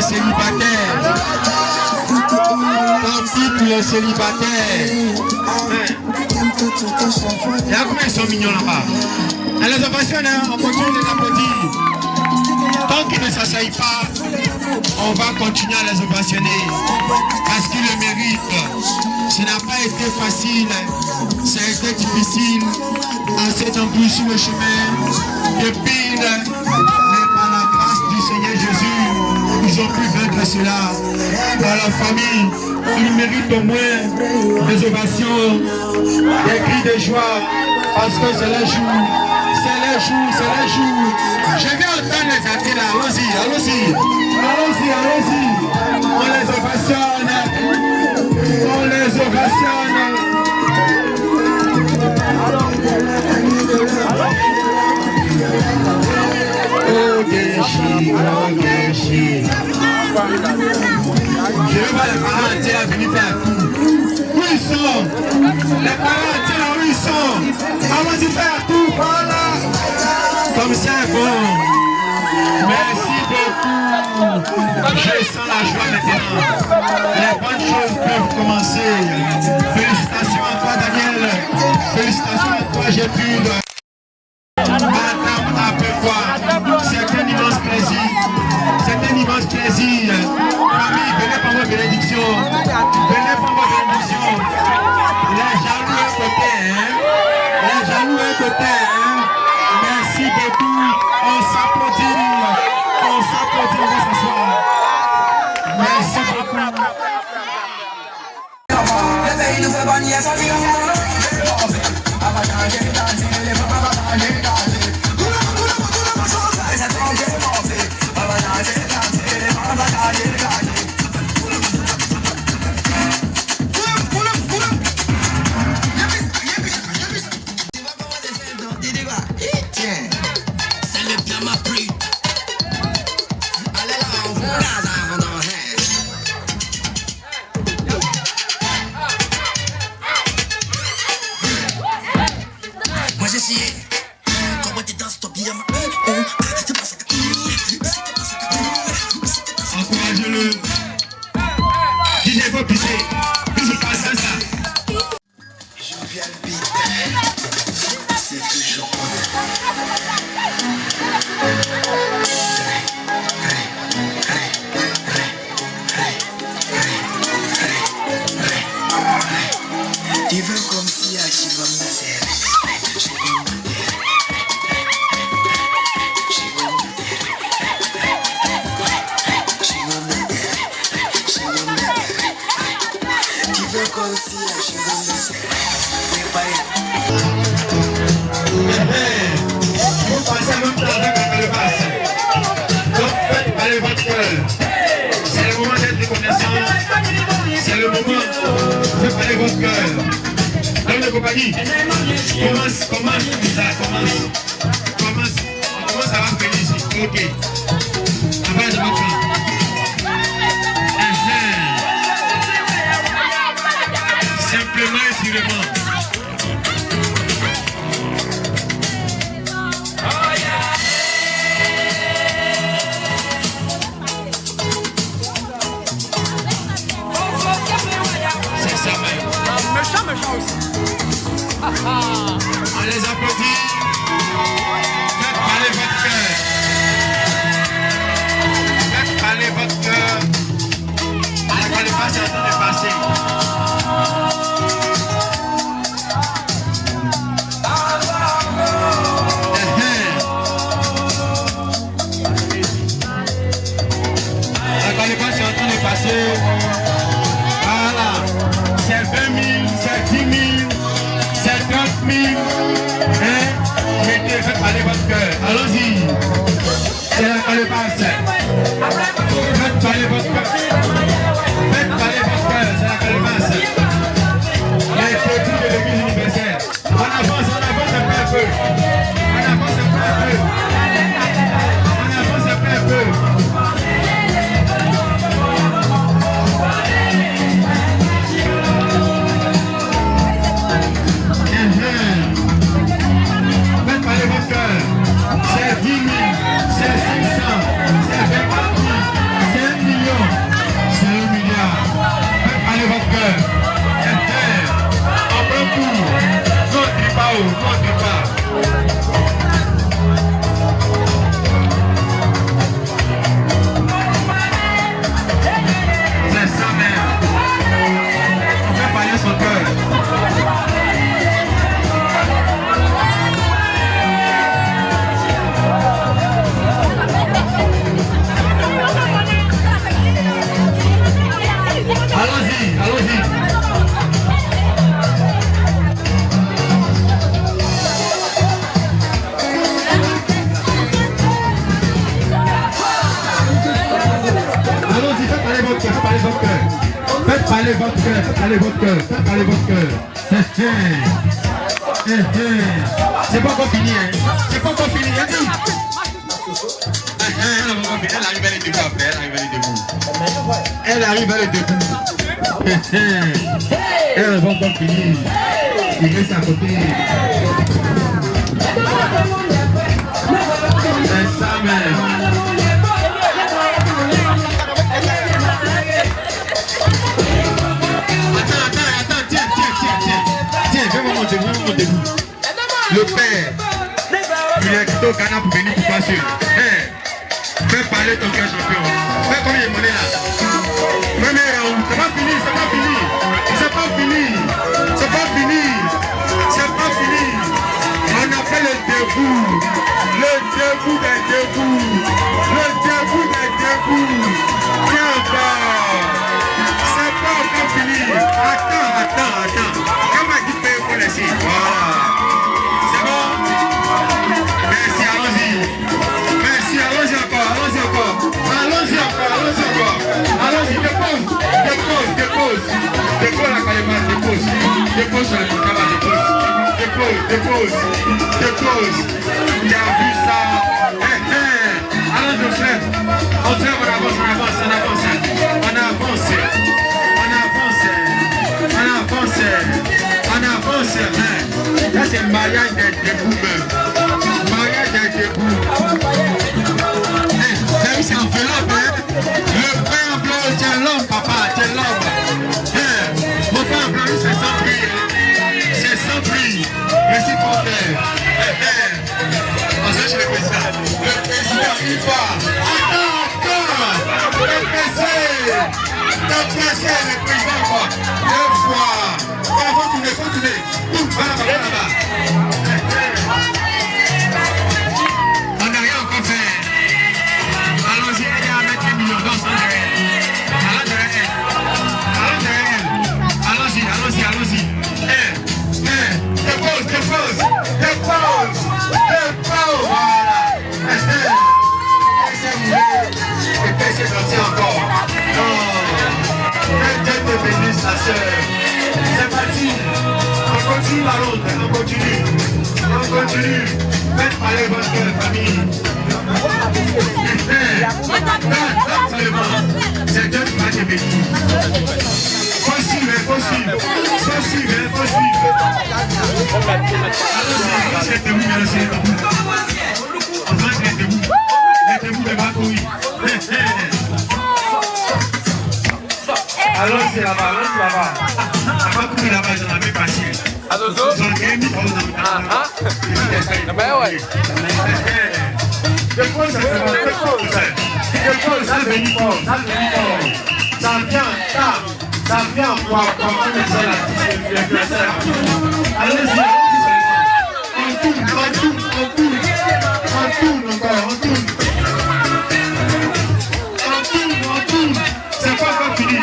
célibataires. Tant pis pour les célibataires. Il y a combien ils sont mignons là-bas? Les ovations, on continue de les applaudir. Tant qu'ils ne s'asseyent pas, on va continuer à les ovationner. Parce qu'ils le méritent. Ce n'a pas été facile. Ça a été difficile. Assez d'embûches sur le chemin. De pire. Mais par la grâce du Seigneur Jésus, ils ont pu vaincre cela. Dans la famille, ils méritent au moins des ovations, des cris de joie. Parce que c'est le jour. C'est le jour, c'est le jour. Je vais entendre les artistes là. Allons-y, allons-y. Allons-y, allons-y. On les ovationne. On les ovationne. Oh, Géchi, oh, Géchi. Je vais voir les parents entiers là venir faire un tour. Où ils sont? Les parents entiers là, où ils sont? Allons-y faire un tour, voilà. Comme ça est bon. Merci beaucoup. Je sens la joie maintenant. Les bonnes choses peuvent commencer. Félicitations à toi, Daniel. Félicitations à toi, Gétrude. Madame Apekwa, c'est un immense plaisir. C'est un immense plaisir. Famille, venez par vos bénédictions. Venez par vos bénédictions. Les jaloux à côté, hein? Les jaloux à côté, hein? Merci beaucoup. On s'applaudit. On s'applaudit. On va s'asseoir. Merci beaucoup. Encouragez-le. DJ faut pisser. Puis pas ça. Je viens le beat. C'est toujours il veut comme si à qui va me faire. Vous passez même temps avec le passe. Donc faites aller votre cœur. C'est le moment d'être reconnaissant. C'est le moment de faire aller votre cœur. L'homme de compagnie, commence. On commence à avoir ici. Ok. Après, je vais faire. Simplement et sûrement. C'est ça même. Méchant aussi. On les applaudit. votre cœur. Faites parler votre cœur. Faites parler votre cœur. Faites parler votre cœur. C'est pas encore fini, hein. C'est pas encore fini, hein. Elle arrive à les debout après. Elle arrive à les debout. Elle va encore finir. Il reste à côté. C'est ça même. Attends, tiens, viens monter debout. Le père, il est quitté au Ghana pour venir pour passer. Fais parler ton cœur champion. Fais comme il est monnaie là. C'est pas fini. On appelle le debout. Le debout des debout. Viens encore. C'est pas encore fini. Attends. Comment tu peux pour laisser? Voilà. C'est bon? Merci, allons-y. Allons-y encore. Dépose la calémate, dépose sur le cabane, dépose. Tu as vu ça? Allons-y, on se lève, on avance. Ça c'est le mariage des debout c'est enveloppe, le pain blanc, tiens l'homme, papa, mon pain blanc, c'est sans prix, merci pour faire. On se chez le président. Le président, une fois. Attends, le président, quoi. Deux fois. Faut tourner. Là-bas. On n'a rien encore fait. Allons-y, aider à mettre les millions dans son derrière. Allons-y. Dépose. Voilà. Et puis c'est sorti encore. Non. Que Dieu te bénisse, la sœur. C'est parti. On continue la route. On continue. Faites parler votre cœur, famille. C'est Dieu qui va te bénir. Faut suivre. Allons-y, c'est debout, les debout de Bakoui. Allons-y là-bas. Bakoui là-bas, ils en avaient passé. Ils ont gagné, Dépose, ça vient fort. Ça vient pour apporter la allez-y. On tourne. C'est pas encore fini.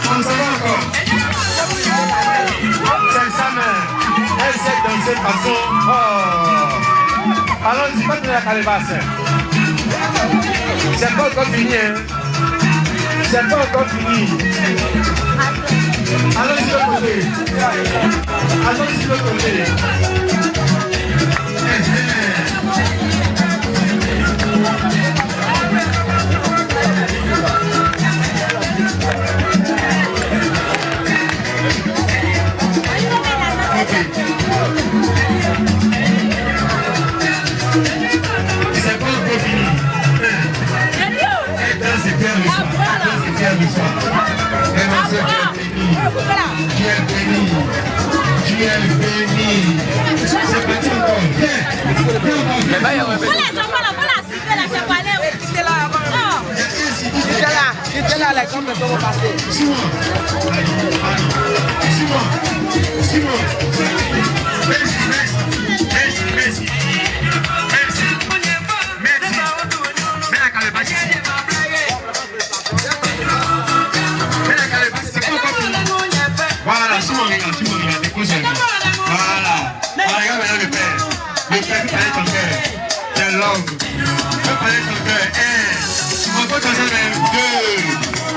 On s'en va encore. C'est ça même. Elle sait danser de façon. Allons-y, pas de la calebasse. C'est pas encore fini. Allons-y de l'autre côté. C'est pas encore fini. C'est bien le soir. Tu es béni. C'est parti encore. Simon. Merci. Mets la calebasse ici. Voilà, Simon, regarde, dépose-le. Voilà, regarde maintenant le père. Le père qui parlait ton cœur. langue. Fais parler ton cœur. 1. On peut danser même. 2.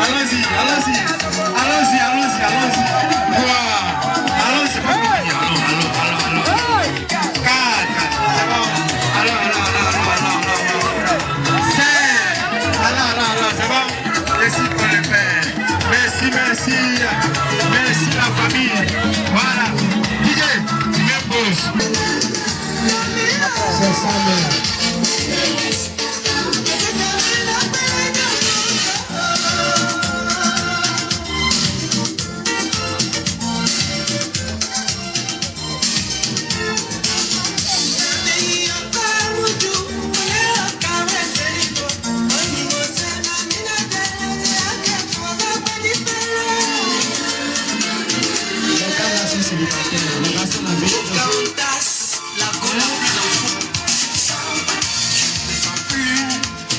Allons-y, allons-y. Allons-y, allons-y, allons-y. 3. Allons-y, c'est pas compliqué. Allons. 4. C'est bon. Allons. 5. Allons, c'est bon. Merci pour le faire. Merci. Merci la famille. Voilà. DJ, tu me poses. C'est ça même.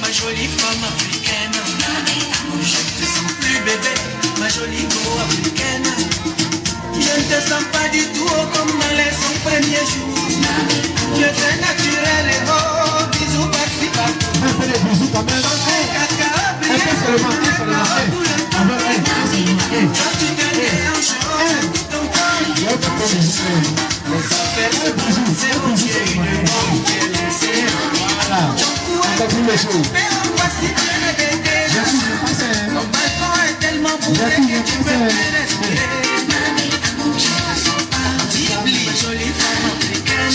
Ma jolie femme africaine, je ne te sens plus bébé, ma jolie go africaine. Je ne te sens pas du tout comme dans les 100 premiers jours. Je t'ai naturel et oh, bisous par-ci par-là. Un peu de bisous quand même. Un peu seulement. Quand tu gagnais un jour, ton corps, les affaires se bougent, c'est mon Dieu, une bombe qui est laissée. Voilà. On t'a pris les choses. Mais voici plein de bébés. Ton balcon est tellement bourré que tu peux plus respirer. Ma jolie femme africaine,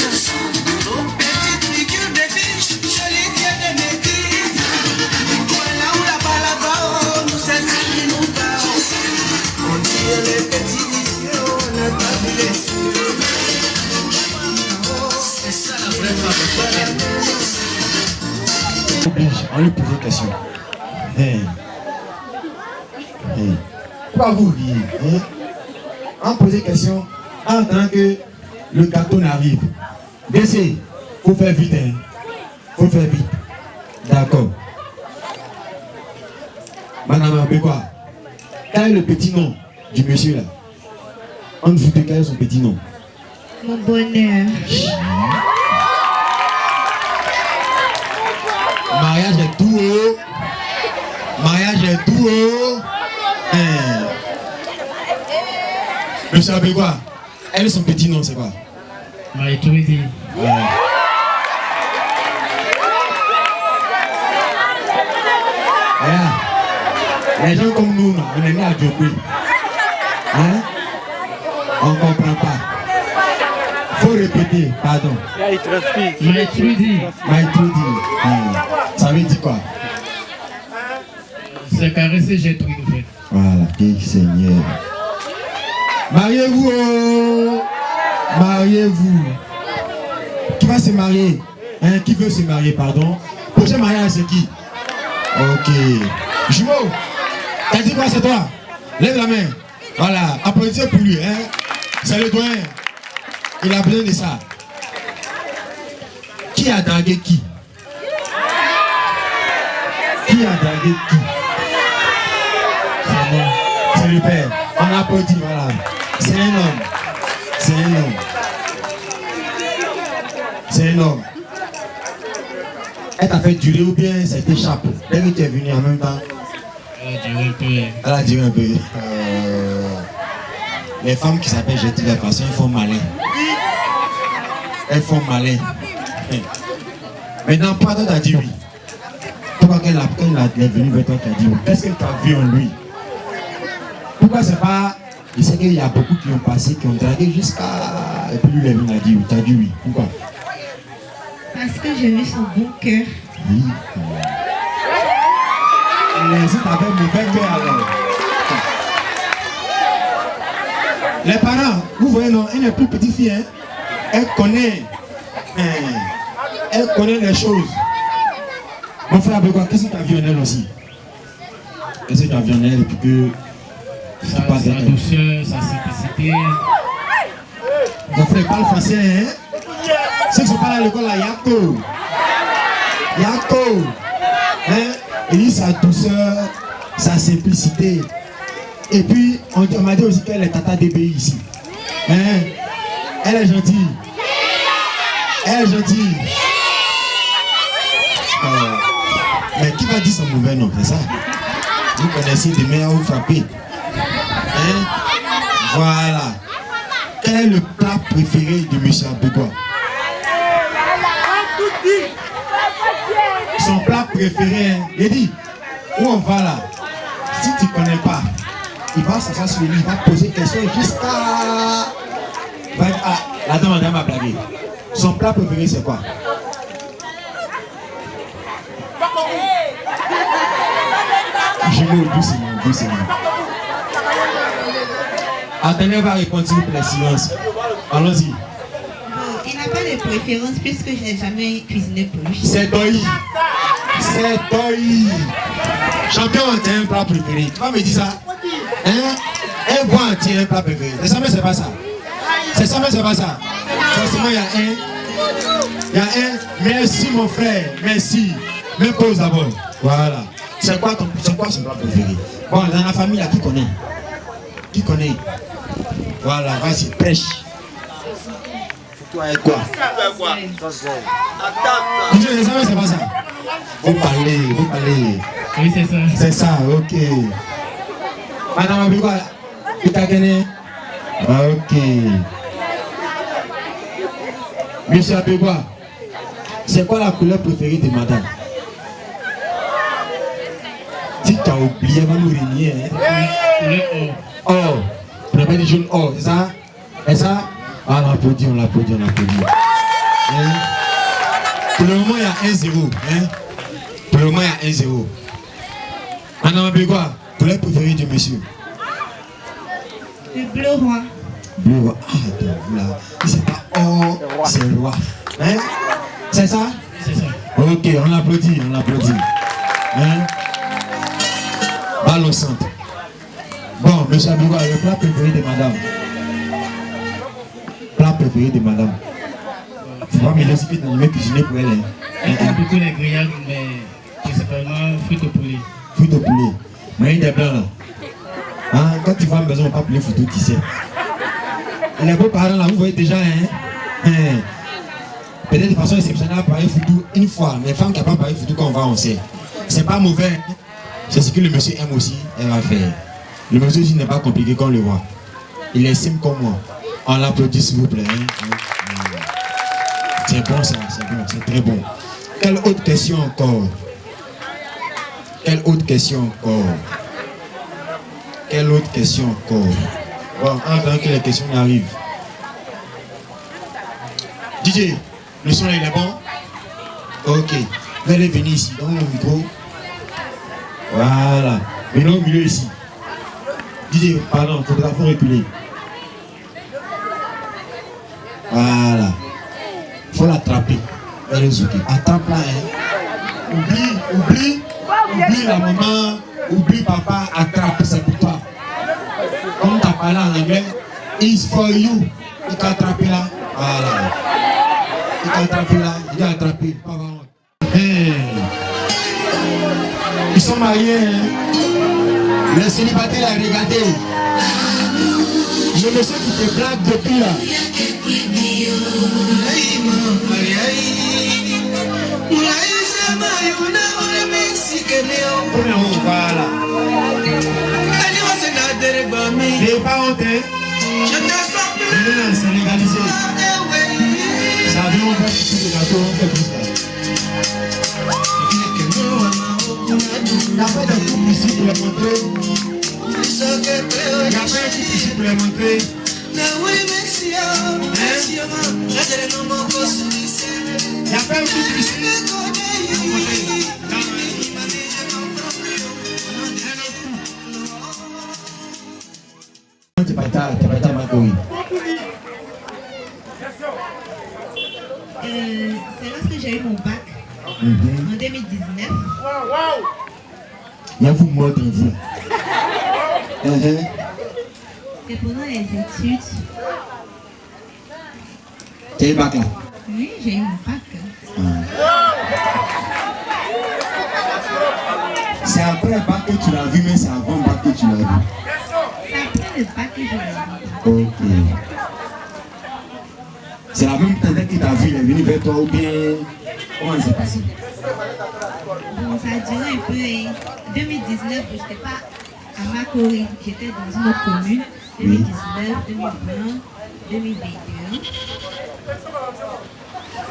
petite figure de biche, jolie tête de métis. Voilà où là-bas, là-bas, nous c'est ça qui nous va. On dit les petits vicieux, on n'a pas vu les cieux. C'est ça la vraie femme. On lui pose une question. Pourquoi vous riez? On pose une question en tant que le gâteau n'arrive. DC, faut faire vite. Faut faire vite. D'accord. Madame Abekwa, quel est le petit nom du monsieur là? On vous dit quel est son petit nom? Mon bonheur. Mariage est tout haut. Mariage est tout haut. Monsieur Abekwa, elle est son petit nom, c'est quoi? Maïtouidi. Les gens comme nous, on est nés à Djokwe. Hein? On ne comprend pas. Faut répéter, pardon. Maïtouidi. Ça veut dire quoi? C'est caresser, j'ai tout fait. Voilà, Seigneur. Mariez-vous, oh. Mariez-vous. Qui va se marier? Hein? Qui veut se marier, pardon? Prochain mariage, c'est qui? Ok. Jumeau, t'as dit quoi, c'est toi? Lève la main. Voilà, applaudissez pour lui. Hein? C'est le doyen. Il a besoin de ça. Qui a dragué qui? Qui a dragué qui? C'est moi. C'est le père. On applaudit, voilà. C'est un homme. C'est un homme. C'est un homme. Elle t'a fait durer ou bien ça t'échappe? Dès que tu es venu en même temps. Elle a duré un peu. Elle a duré un peu. Les femmes qui s'appellent Jetty de la façon, elles font malin. Elles font malin. Maintenant, pardon, t'as dit oui. Pourquoi quand elle est venue vers toi, tu as dit oui? Qu'est-ce que tu as vu en lui? Pourquoi c'est pas... Je sais qu'il y a beaucoup qui ont passé, qui ont dragué jusqu'à... Et puis lui, il est venu, il a dit oui. Tu as dit oui. Pourquoi? Parce que j'ai vu son bon cœur. Oui. Les autres avaient mauvais cœur alors. Les parents, vous voyez, non, elle n'est plus petite fille, hein? Elle connaît les choses. Mon frère Abekwa, qu'est-ce que tu as vu en elle aussi? Qu'est-ce que tu as vu en elle depuis que Sa douceur, sa simplicité. Mon frère parle français, hein? Ceux qui sont pas à l'école, là, Yako. Hein? Il dit sa douceur, sa simplicité. Et puis, on m'a dit aussi qu'elle est tata DBI ici. Hein? Elle est gentille. Elle est gentille. pas dit son mauvais nom, c'est ça? Vous connaissez demain à vous frapper. Hein? Voilà. Quel est le plat préféré de M. Abegua? Son plat préféré, hein? Il dit, où on va là? Si tu ne connais pas, il va s'asseoir sur lui, il va poser des questions jusqu'à... Ah, la dame a blagué. Son plat préféré, c'est quoi? Jumeau, doucement. Attendez, on va répondre s'il vous plaît, silence. Allons-y. Bon, il n'a pas de préférence puisque je n'ai jamais cuisiné pour lui. C'est Doi. Champion, t'as un plat préféré. Tu vas me dire ça? Hein? Un bois entier, un plat préféré. C'est ça, mais c'est pas ça. Forcément, il y a un. Merci, mon frère. Merci. Même pause d'abord. Voilà. C'est quoi son plat préféré? Bon, dans la famille, là, qui connaît? Voilà, vas-y, pêche. Toi et quoi? C'est pas ça. Vous parlez. Oui, c'est ça. C'est ça, ok. Madame Abegua, tu t'as gagné? Ok. Monsieur Abegua, c'est quoi la couleur préférée de madame? Si tu as oublié, va nous régner. Le Oh, on appelle des jaunes or, c'est ça? Et ça? Ah, on applaudit. Hein? Pour le moment, il y a 1-0. Hein? Madame Abegua, couleur préférée de monsieur? Le bleu roi. Bleu roi. Ah, donc là, c'est pas or, c'est roi. Hein? C'est ça? C'est ça. Ok, on applaudit. Hein? Balle au centre. Bon, monsieur Abegua, le plat préféré de madame. Tu vas me laisser vite dans le cuisiner pour elle. Hein? J'aime beaucoup les grillades, mais principalement frites au poulet. Mais il y a des blancs là. Hein? Quand tu vas à la maison, on ne va pas appeler photo, tu sais. Les beaux-parents là, vous voyez déjà, hein? Peut-être de façon exceptionnelle, appareil photo une fois. Mais les femmes qui n'ont pas appareil photo, quand on va, on sait. C'est pas mauvais. Hein? C'est ce que le monsieur aime aussi, elle va faire. Le monsieur aussi n'est pas compliqué qu'on le voit. Il est simple comme moi. On l'applaudit s'il vous plaît. Hein? C'est bon ça, c'est très bon. Quelle autre question encore? Bon, avant que les questions n'arrivent. DJ, le son là il est bon? Ok. Vous allez venir ici, dans mon micro. Voilà. Venez au milieu ici. DJ, pardon, il faut reculer. Voilà. Il faut l'attraper. Attrape-la, hein. Oublie la maman, oublie papa, attrape, c'est pour toi. Comme tu as parlé en anglais, it's for you. Il t'a attrapé là. Voilà. Il t'a attrapé. Hey. Ils sont mariés, hein. Le célibataire a regardé. Je me sais qui te blague depuis là. Voilà. Les parents, c'est légalisé. Ça vient, on fait tout le gâteau, on fait tout ça. Il n'y a pas de couple ici pour les montrer. Il n'y a pas de couple ici pour les montrer. Il n'y a pas de couple ici. Tu vas être C'est lorsque j'ai eu mon bac en 2019. Il y a vous mort de vous. Et pendant les études. Tu as eu bac là? Oui, j'ai eu mon bac. C'est après le bac que tu l'as vu, mais c'est avant le bac que tu l'as vu. C'est après le bac que je l'ai vu. Ok. C'est la même tante qui t'a vu, elle est venue vers toi ou bien... Comment ça s'est passé? Bon, ça a duré un peu. Et 2019, je n'étais pas à Makori, j'étais dans une autre commune. 2019, 2020, 2021.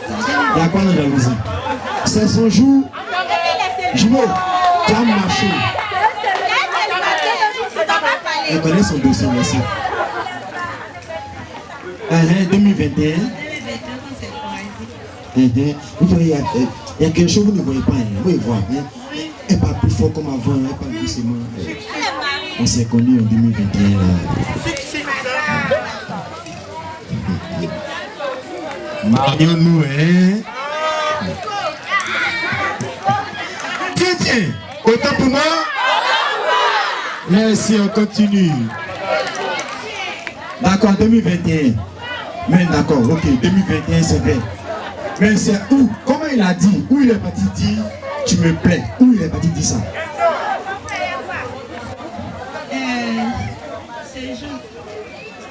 Il y a quoi dans la jalousie? C'est son jour. Jumeau, tu as marché. Elle connaît son dossier, merci. 2021. 2021, quand c'est croisé. Vous voyez, il y a quelque chose que vous ne voyez pas. Vous voyez voir. Elle n'est pas plus fort comme avant. Elle n'est pas doucement. On s'est connus en 2021. Marions-nous, hein? Tiens, autant pour moi. Merci, on continue. D'accord, 2021. Mais d'accord, ok, 2021 c'est vrai. Mais c'est où? Comment il a dit? Où il est parti dire tu me plais? Où il est parti dire ça?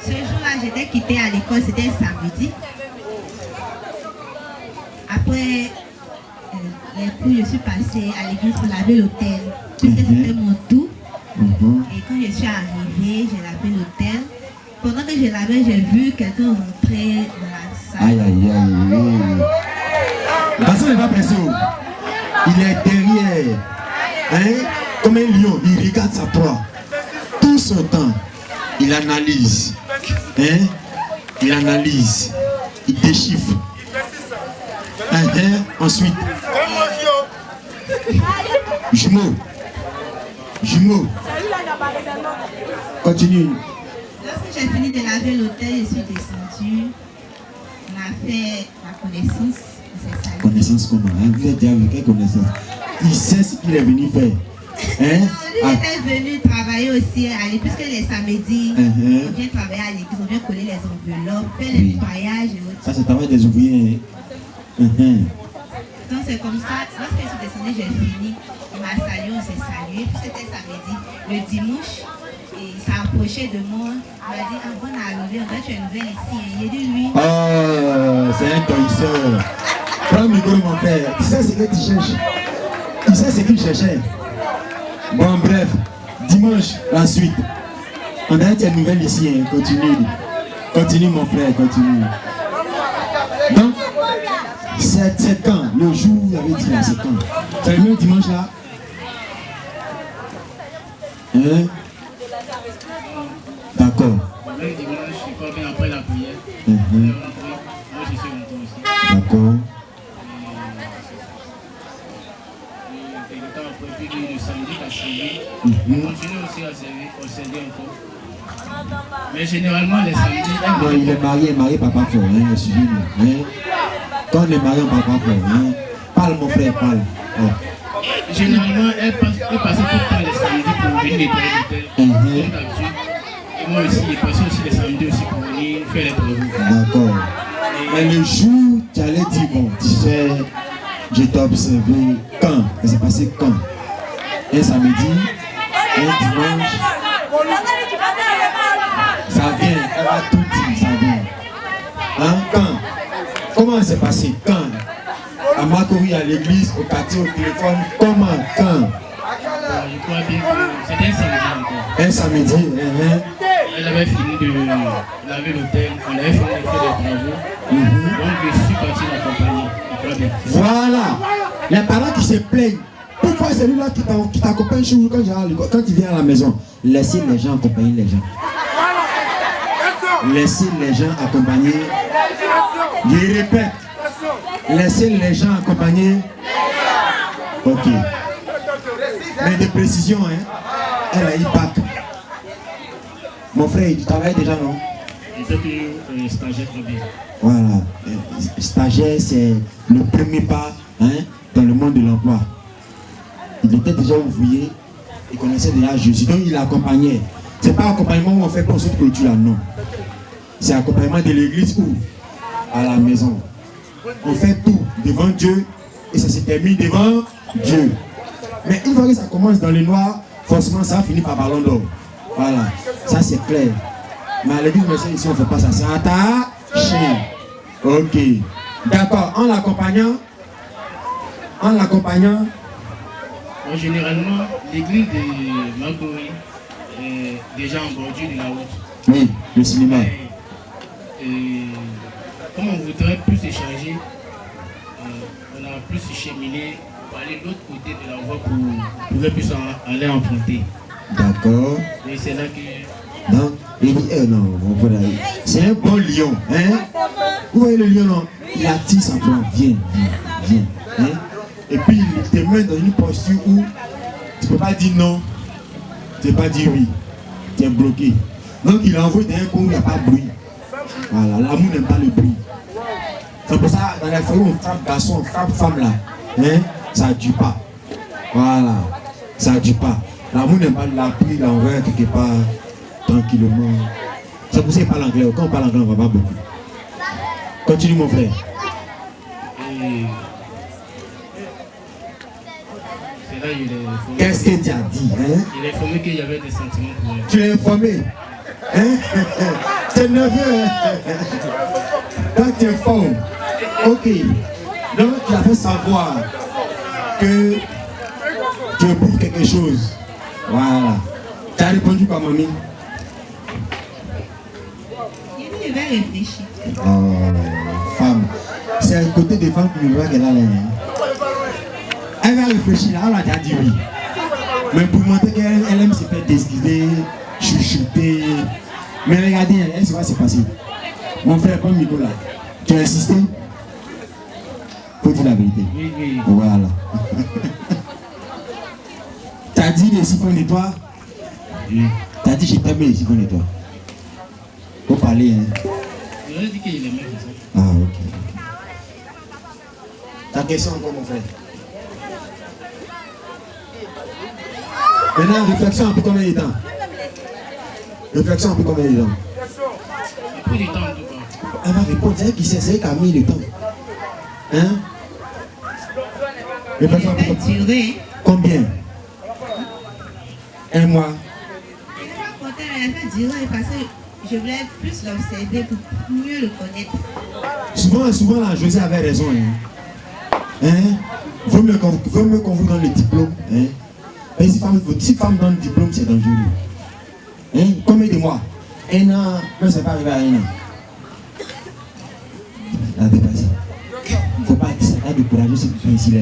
Ce jour-là, j'étais quittée à l'école, c'était samedi. Après les cours, je suis passée à l'église pour laver l'hôtel. Puisque c'était mon tour. Et quand je suis arrivée, j'ai lavé l'hôtel. Pendant que je lavais, j'ai vu quelqu'un rentrer dans la salle. Aïe, aïe, aïe. Le patient n'est pas pressé. Il est derrière. Hein? Comme un lion, il regarde sa proie. Tout son temps, il analyse. Hein? Il analyse. Il déchiffre. Ensuite, jumeau. Jumeau. Continue. Lorsque j'ai fini de laver l'hôtel, je suis descendue. On a fait la connaissance. Connaissance comment? Hein? Vous êtes déjà avec quelle connaissance? Il sait ce qu'il est venu faire. Hein? Lui était venu travailler aussi à l'église, puisque les samedis, on vient travailler à l'église, on vient coller les enveloppes, faire le nettoyage et autres. Ça, c'est le travail des ouvriers. Donc c'est comme ça, lorsque je suis descendue, j'ai fini. Il m'a salué, on s'est salué, puisque c'était samedi. Le dimanche, il s'est approché de moi. Il m'a dit, ah bon, arrivé, on va tu es nouvelle ici. Il a dit, lui. Oh, c'est un toisseur. Prends le micro, mon frère. Tu sais ce que tu cherches. Tu sais ce qu'il cherchait. Bon, bref, dimanche, la suite. On a été nouvelle ici, hein. Continue. Continue, mon frère, continue. Donc, c'est quand? Le jour où vous avez dit là, c'est quand? C'est le même dimanche là? Hein? D'accord. Le même dimanche, je crois bien après la prière. Moi, je suis rentré aussi. D'accord. Et le temps après, puis le samedi, la suivi. On continue aussi à servir encore. Mais généralement, les samedis... Non, il est marié papa fort, hein, suivez-nous. Hein? Quand on est marié, papa fort, hein? Parle mon frère, parle. Ouais. Généralement, elle passait tout le temps les samedis pour venir nettoyer l'hôtel, comme d'habitude. Et moi aussi, il passait aussi les samedis aussi pour venir faire les travaux. D'accord. Mais le jour, tu allais dire, bon, tu sais, je t'ai observé quand? Ça s'est passé quand? Un samedi, un dimanche. Ça vient, elle va tout dire, ça vient. Hein? Quand? Comment c'est passé? Quand? À Makori, à l'église, au quartier, au téléphone, comment? Quand? Je crois bien que c'était un samedi encore. Un samedi, Elle avait fini de laver l'hôtel, on avait fini de faire des travaux. Donc je suis parti l'accompagner. Voilà. Les parents qui se plaignent. Pourquoi celui-là qui t'accompagne chez vous quand tu viens à la maison? Laissez les gens accompagner les gens. Laissez les gens accompagner. Je répète. Laissez les gens accompagner. Ok. Mais de précision, hein. Elle a eu bac. Mon frère, tu travailles déjà, non? J'étais stagiaire très bien. Voilà. Stagiaire, c'est le premier pas, hein, dans le monde de l'emploi. Il était déjà ouvrier, il connaissait déjà Jésus, donc il accompagnait. C'est pas accompagnement où on fait pour cette clôture là, non. C'est accompagnement de l'église ou à la maison. On fait tout devant Dieu et ça se termine devant Dieu. Mais une fois que ça commence dans le noir, forcément ça finit par ballon d'or. Voilà, ça c'est clair. Mais à l'église, ici on ne fait pas ça, c'est attaché. Ok. D'accord, en l'accompagnant, Généralement, l'église de Magori est déjà en bordure de la route. Oui, le cinéma. Comme on voudrait plus échanger, on a plus cheminé pour aller de l'autre côté de la voie pour qu'on puisse aller emprunter. D'accord. Et c'est là que... Non, non, voilà. C'est un bon lion. Hein? Vous voyez le lion, non? Il attire sa proie. Viens. Hein? Et puis il te met dans une posture où tu ne peux pas dire non, tu ne peux pas dire oui. Tu es bloqué. Donc il envoie d'un coup où il n'y a pas de bruit. Voilà, l'amour n'aime pas le bruit. C'est pour ça, dans les forêts, on frappe garçon, on frappe femme là. Hein? Ça ne dure pas. Voilà, ça ne dure pas. L'amour n'aime pas la pluie, il l'envoie quelque part tranquillement. C'est pour ça qu'il parle anglais. Quand on parle anglais, on ne va pas beaucoup. Continue mon frère. C'est là il est informé. Qu'est-ce que tu as dit, hein? Il est informé qu'il y avait des sentiments pour elle. Tu es informé, hein? Tu es nerveux, hein? Toi, tu es fort. Ok. Donc, tu as fait savoir que tu es pour quelque chose. Voilà. Tu as répondu quoi, mamie? Je vais réfléchir. Oh, femme. C'est à côté des femmes qui me voient qu'elle a l'air. Elle va réfléchir là, on a déjà dit oui. Mais pour montrer qu'elle aime se faire décider, chuchoter. Mais regardez, elle sait pas ce qui s'est passé. Mon frère, comme Nicolas, tu as insisté? Faut dire la vérité. Oui. Voilà. Tu as dit les siphons de toi? Oui. Tu as dit j'ai t'aimé les siphons de toi. Faut parler, hein. Il aurait dit qu'il aimait ça. Ah, ok. Ta question encore, mon frère. Maintenant, réflexion un peu combien de temps? Réflexion un peu combien de temps? Il faut du temps en tout cas. Elle va répondre, c'est elle qui sait, c'est elle qui a mis le temps. Hein? Réflexion un peu Ça va durer. combien? Un mois. Elle va durer parce que je voulais plus l'observer pour mieux le connaître. Souvent là, José avait raison. Hein? Vaut mieux qu'on vous donne le diplôme. Hein? Et si femme donne le diplôme, c'est dangereux. Hein? Combien de mois? Un an, non, c'est pas arrivé à un an. La dépassé. Il ne faut pas décourager ceux qui sont ici là.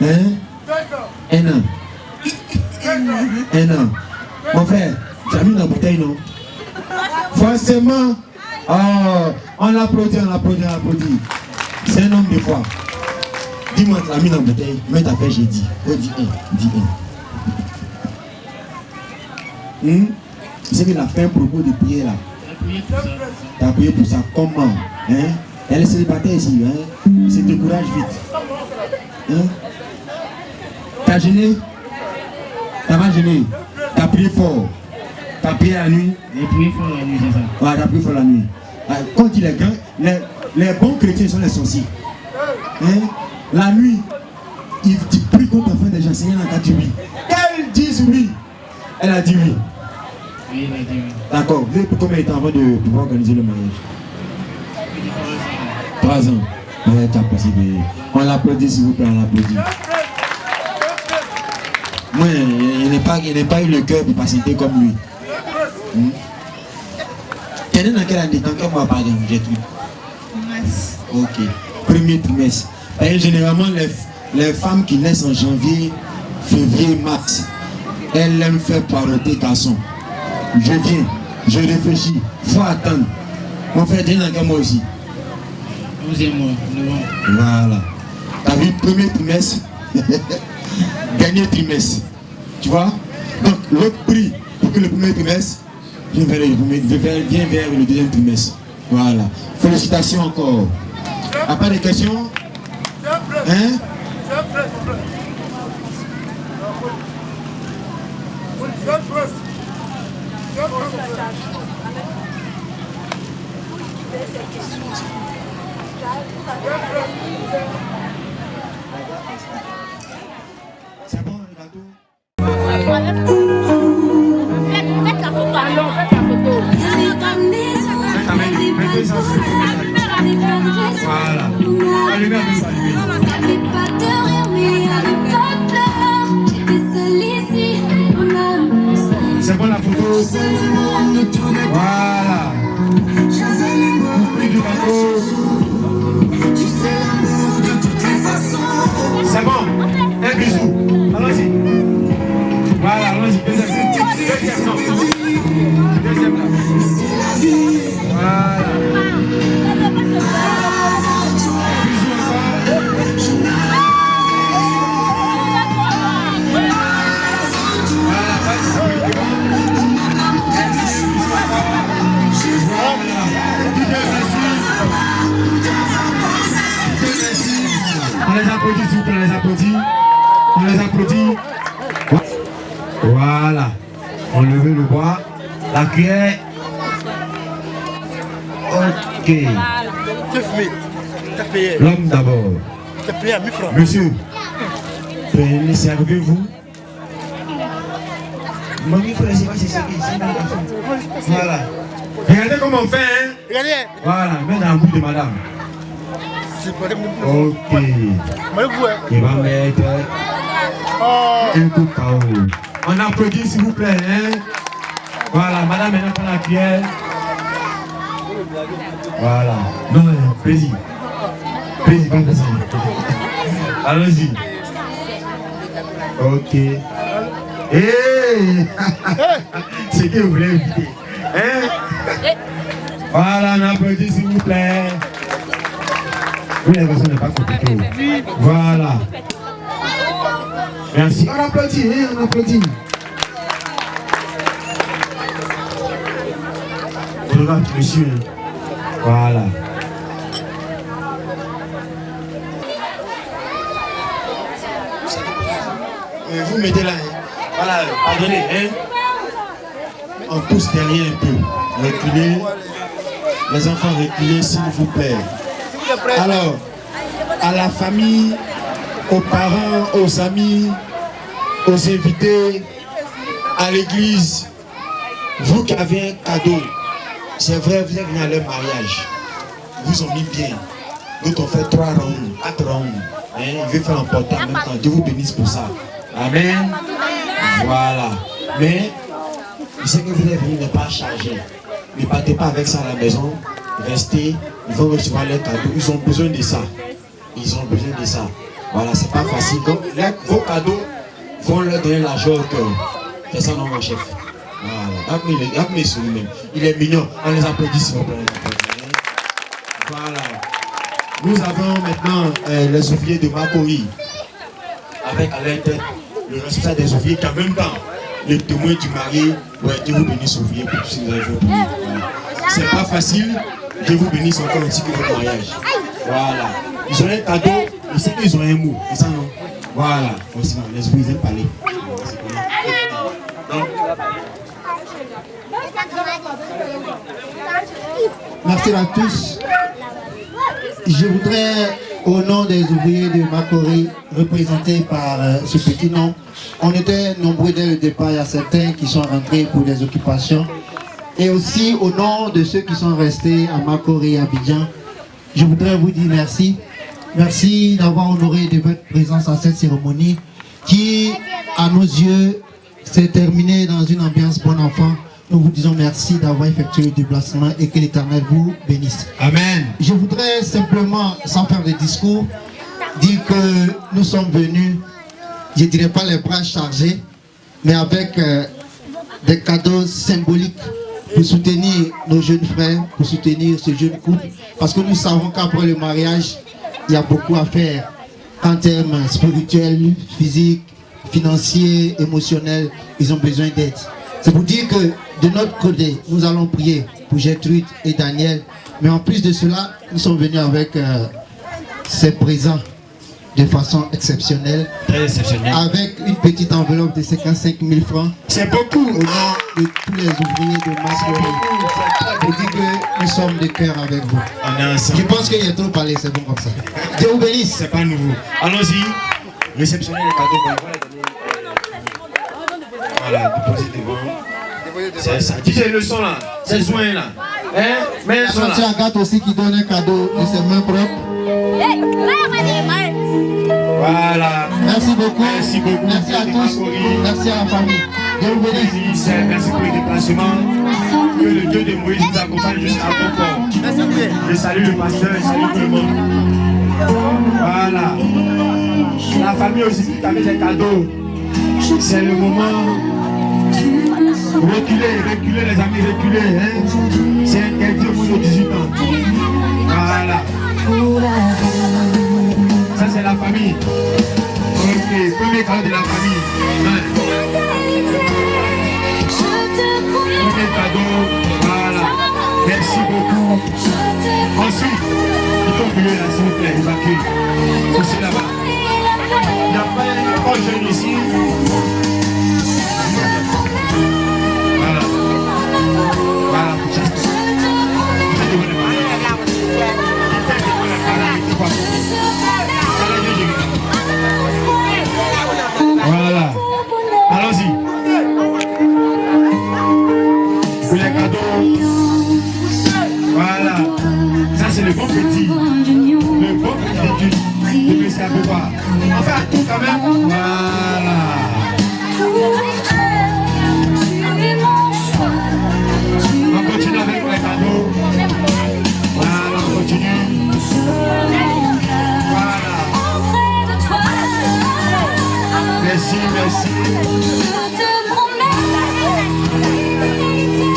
Hein? Un an. Un an. Mon frère, tu as mis dans la bouteille, non? Forcément. Oh, on l'applaudit. C'est un homme de foi. Dis-moi, tu l'as mis dans la bouteille, mais tu as fait, j'ai dit. Oh, dis un. C'est qu'il a fait un propos de prière là. Tu as prié pour ça. Comment? Hein? Elle est célibataire ici. Hein? C'est décourage vite. Hein? T'as gêné? T'as pas gêné? T'as prié fort? T'as prié la nuit? J'ai prié fort la nuit, c'est ça. Ouais, t'as prié fort la nuit. Quand il est grand, les bons chrétiens sont les sorciers. Hein? La nuit, il prie contre la fin des gens. Seigneur, elle a dit oui. Qu'elle dise oui. Elle a dit oui. Oui, il a dit oui. D'accord. Vous avez pour combien de temps avant de pouvoir organiser le mariage? 3 ans. Ouais, tu as passé. On l'applaudit, s'il vous plaît, on l'applaudit. Moi, il n'est pas eu le cœur pour patienter comme lui. Tu es né dans quelle année? Dans quel mois, pardon, j'ai tout. Mars. Ok. Premier trimestre. Et généralement, les femmes qui naissent en janvier, février, mars, elles aiment faire paroter garçon. Je viens, je réfléchis, faut attendre. Mon frère, tu es dans quel mois aussi? 12e mois, novembre. Voilà. Tu as vu premier trimestre, dernier trimestre. Tu vois? Donc l'autre prie pour que le premier trimestre vienne vers le deuxième trimestre. Voilà. Félicitations encore. À part des questions? Hein? C'est bon le gâteau? Faites la photo. Allons, faites la photo. Voilà. Allumez, allumez. Voilà. Coupe du bateau. C'est bon. Un bisou. Allons-y. Voilà, allons-y. Deuxième là. Deuxième là. Voilà. On les applaudit, s'il vous plaît, on les applaudit. On les applaudit. Voilà. On lève le bras. La cuillère. Ok. L'homme d'abord. Monsieur, servez-vous. Voilà. Regardez comment on fait, hein? Regardez. Voilà, mets dans le bout de madame. Ok. Il va mettre un coup de KO. On applaudit s'il vous plaît, hein? Voilà, madame maintenant prend la cuillère. Voilà. Non, plaisir. Plaisir, pas plaisir. Allons-y. Ok. Hey! C'est que vous voulez éviter. Hein? Voilà, on applaudit s'il vous plaît. Oui, la personne n'est pas compliquée. Voilà. Merci. On applaudit, hein? On applaudit. Regarde, monsieur. Voilà. Vous mettez là, hein? Voilà, pardonnez, hein? On pousse derrière un peu. Reculez. Les enfants, reculez, s'il vous plaît. Alors, à la famille, aux parents, aux amis, aux invités, à l'église, vous qui avez un cadeau, c'est vrai, vous êtes venus à leur mariage. Vous ont mis bien. D'autres ont fait 3 rounds, 4 rounds. Hein? Ils veulent faire emporter en même temps. Dieu vous bénisse pour ça. Amen. Voilà. Mais, ce que vous êtes venus n'est pas chargé. Ne partez pas avec ça à la maison. Restez. Ils vont recevoir leurs cadeaux. Ils ont besoin de ça. Ils ont besoin de ça. Voilà, c'est pas facile. Donc, vos cadeaux vont leur donner la joie au cœur. C'est ça, non, mon chef. Voilà. Appelez sur lui-même. Il est mignon. On les applaudit, s'il vous plaît. Voilà. Nous avons maintenant les ouvriers de Makori. Avec à leur tête le responsable des ouvriers qui en même temps le témoin du marié. Ouais, Dieu vous bénisse ouvriers pour tous ces jours. C'est pas facile. Dieu vous bénisse encore ainsi que votre mariage. Voilà. Ils ont un cadeau, ils savent qu'ils ont un mot. C'est ça non? Voilà. Forcément, les ouvriers ils aiment parler. Donc, merci à tous. Je voudrais, au nom des ouvriers de Makori, représentés par ce petit nom, on était nombreux dès le départ, il y a certains qui sont rentrés pour des occupations. Et aussi au nom de ceux qui sont restés à Makori et à Abidjan, je voudrais vous dire merci. Merci d'avoir honoré de votre présence à cette cérémonie qui, à nos yeux, s'est terminée dans une ambiance bon enfant. Nous vous disons merci d'avoir effectué le déplacement et que l'Éternel vous bénisse. Amen. Je voudrais simplement, sans faire de discours, dire que nous sommes venus, je ne dirais pas les bras chargés, mais avec des cadeaux symboliques pour soutenir nos jeunes frères, pour soutenir ce jeune couple, parce que nous savons qu'après le mariage, il y a beaucoup à faire en termes spirituels, physiques, financiers, émotionnels. Ils ont besoin d'aide. C'est pour dire que de notre côté, nous allons prier pour Gertrude et Daniel. Mais en plus de cela, nous sommes venus avec ces présents de façon exceptionnelle. Très exceptionnel. Avec une petite enveloppe de 55 000 francs. C'est beaucoup. Au nom de tous les ouvriers de Makori. Pour dire que nous sommes de cœur avec vous. On est ensemble. Je pense qu'il y a trop parlé, c'est bon comme ça. Dieu vous bénisse. C'est pas nouveau. Allons-y. Réceptionnez les cadeaux. Voilà, déposez devant. C'est ça. DJ le son là. C'est le soin là. Hein? Mais le son là. C'est Agathe aussi qui donne un cadeau de ses mains propres. Voilà. Merci beaucoup. Merci beaucoup. Merci à tous. Merci à la famille. Dieu vous bénisse. Merci pour le déplacement. le Dieu de Moïse nous accompagne jusqu'à bon port. Je salue le pasteur, je salue tout le monde. Voilà. La famille aussi qui avait des cadeaux. C'est le moment. Reculez, reculez les amis, reculez. Hein? C'est interdit au moins de 18 ans. Voilà. Ça c'est la famille. Ok, premier cadeau de la famille. Hein? Premier cadeau. Voilà. Merci beaucoup. Ensuite, il faut brûler là s'il vous plaît, évacuer. Aussi là-bas. Il n'y a pas un jeune ici. Voilà. Voilà. Voilà. Allons-y. Pour les cadeaux. Voilà. Ça c'est le bon petit. Le bon petit d'étude. De monsieur Abouba. Enfin, tout quand même. Voilà. On continue avec les cadeaux. Voilà, on continue. Voilà. Merci, merci.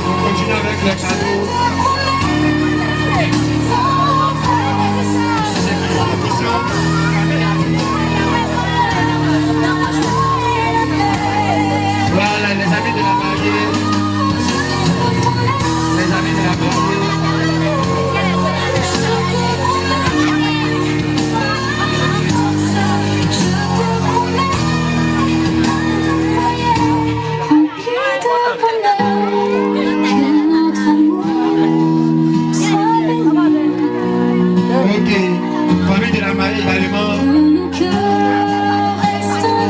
On continue avec les cadeaux. Voilà, les amis de la mariée. Les amis de la mariée. Ok, famille de la mariée également.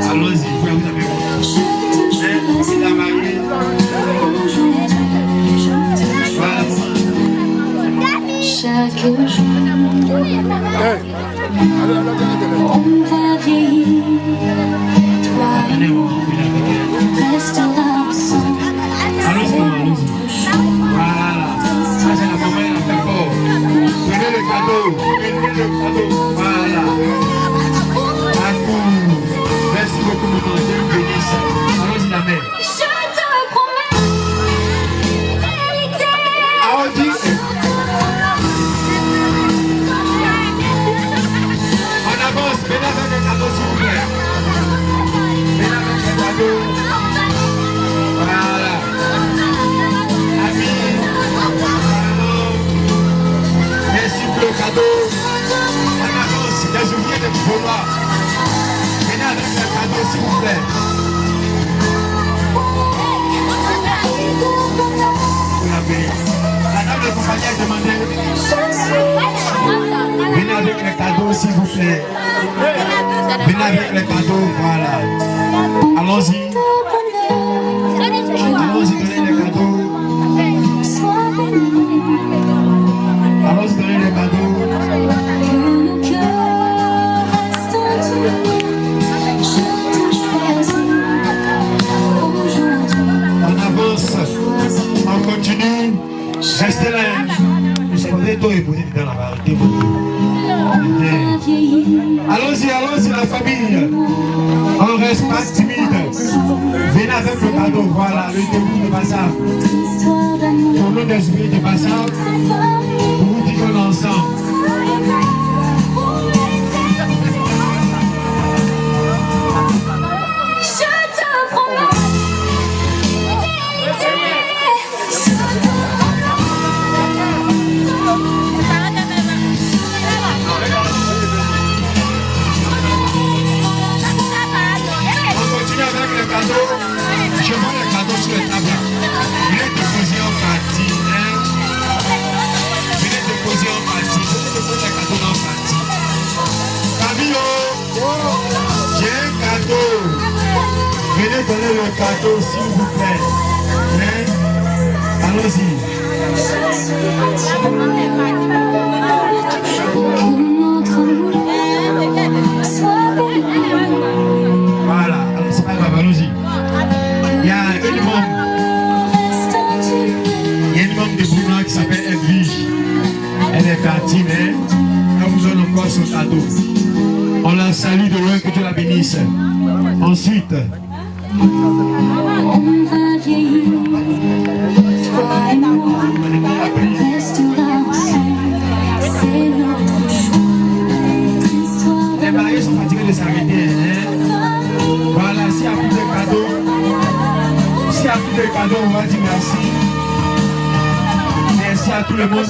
Allons-y, vous avez vu. C'est la mariée. Voilà. Chaque jour, on va vieillir. Toi et moi, reste là ensemble. Allons-y. Voilà. Ça, c'est la maman, elle a fait fort. Prenez le cadeau. Prenez le cadeau. Voilà. Merci beaucoup, mon Dieu. Dieu vous bénisse. Allons-y, la mère. Je te promets fidélité. Allons-y. En avance. Venez avec le cadeau, s'il vous plaît. Venez avec le cadeau. Voilà. Amis. Merci pour le cadeau. En avance. Les ouvriers de vouloir. Venez avec le cadeau, s'il vous plaît. La dame de compagnie a demandé. Venez avec les cadeaux, s'il vous plaît. Venez avec les cadeaux, voilà. Allons-y. Allons-y, donnez les cadeaux. Allons-y, donnez les cadeaux. On avance. On continue. Restez là. Vous avez tout épousé dans la vérité. Allons-y, allons-y, la famille. On reste pas timide. Venez avec le cadeau. Voilà, le début de passage. Pour nous des ouvriers de passage. Pour vous dire qu'on est ensemble. Je vois les cadeaux sur les tables. Venez déposer en partie. Venez déposer en partie. Venez déposer les cadeaux en partie. Camille, j'ai un cadeau. Venez donner le cadeau s'il vous plaît. Allons-y. Voilà, c'est pas grave, allons-y. Il y a une membre que Dieu la bénisse. Ensuite, On va vieillir, toi et moi, restera ensemble, c'est notre choix. Histoire les mariés sont fatigués de s'arrêter. Voilà, s'il y a plus de cadeaux, on va dire merci. Merci à tout le monde.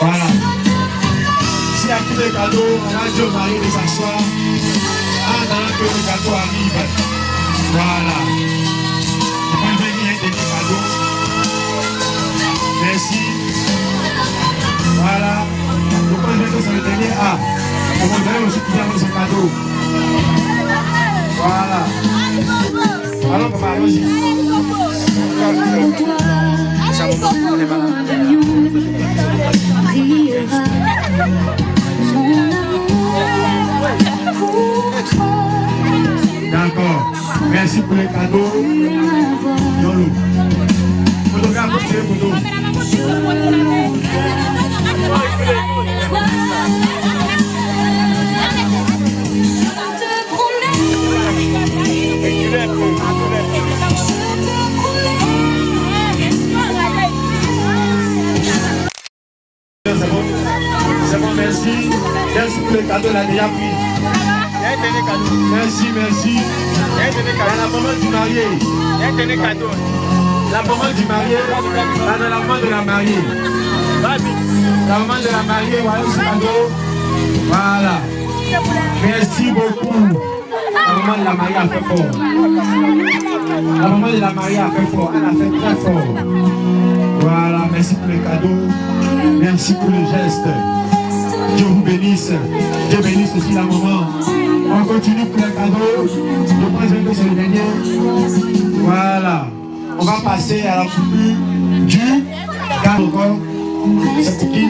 Voilà. S'il y a plus de cadeaux, on va dire au mari de s'asseoir. En attendant que le gâteau arrive. Voilà. On va venir un dernier cadeau. Merci. Voilà. Donc on va que c'est le dernier A. On va donner aussi qui a son cadeau. Voilà. Alors, papa, allons-y. D'accord. Merci pour les cadeaux. Yolo. Photographe, c'est les photos. C'est bon, merci. Merci pour les cadeaux, là, déjà pris. Merci, merci. La maman du marié. La maman du marié. La maman de la mariée. La maman de la mariée, voilà ce cadeau. Voilà. Merci beaucoup. La maman de la mariée a fait fort. La maman de la mariée a fait fort. Elle a fait très fort. Voilà, merci pour les cadeaux. Merci pour les gestes. Dieu vous bénisse. Dieu bénisse aussi la maman. On continue pour les cadeaux. Je pense que c'est le dernier. Voilà. On va passer à la coupure du garde encore. C'est pour qui?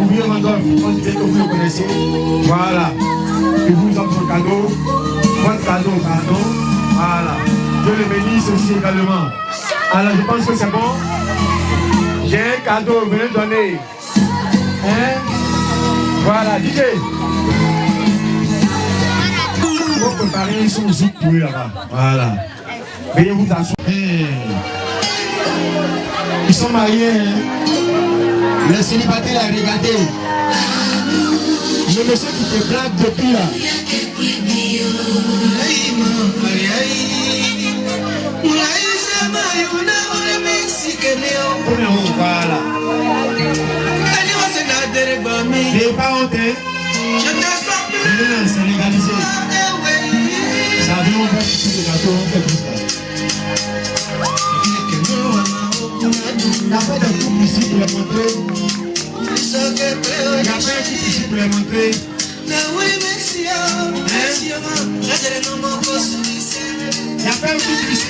Oubliez Randolph, je pense que vous le connaissez. Voilà. Et vous offre votre cadeau. Votre cadeau, pardon. Voilà. Dieu le bénisse aussi également. Alors je pense que c'est bon. J'ai un cadeau, venez donner. Hein? Voilà, DJ. Il faut préparer son zouk pour eux là-bas. Voilà. Veuillez vous asseoir. Ils sont mariés. Hein? Le célibataire a regardé. Le monsieur qui te blague depuis là. Voilà. Les parents, c'est légalisé. Ça vient, on fait des gâteaux, on fait tout ça. Il n'y a pas de couple ici pour les montrer. Il n'y a pas de couple ici pour les montrer. Il n'y a pas de couple ici.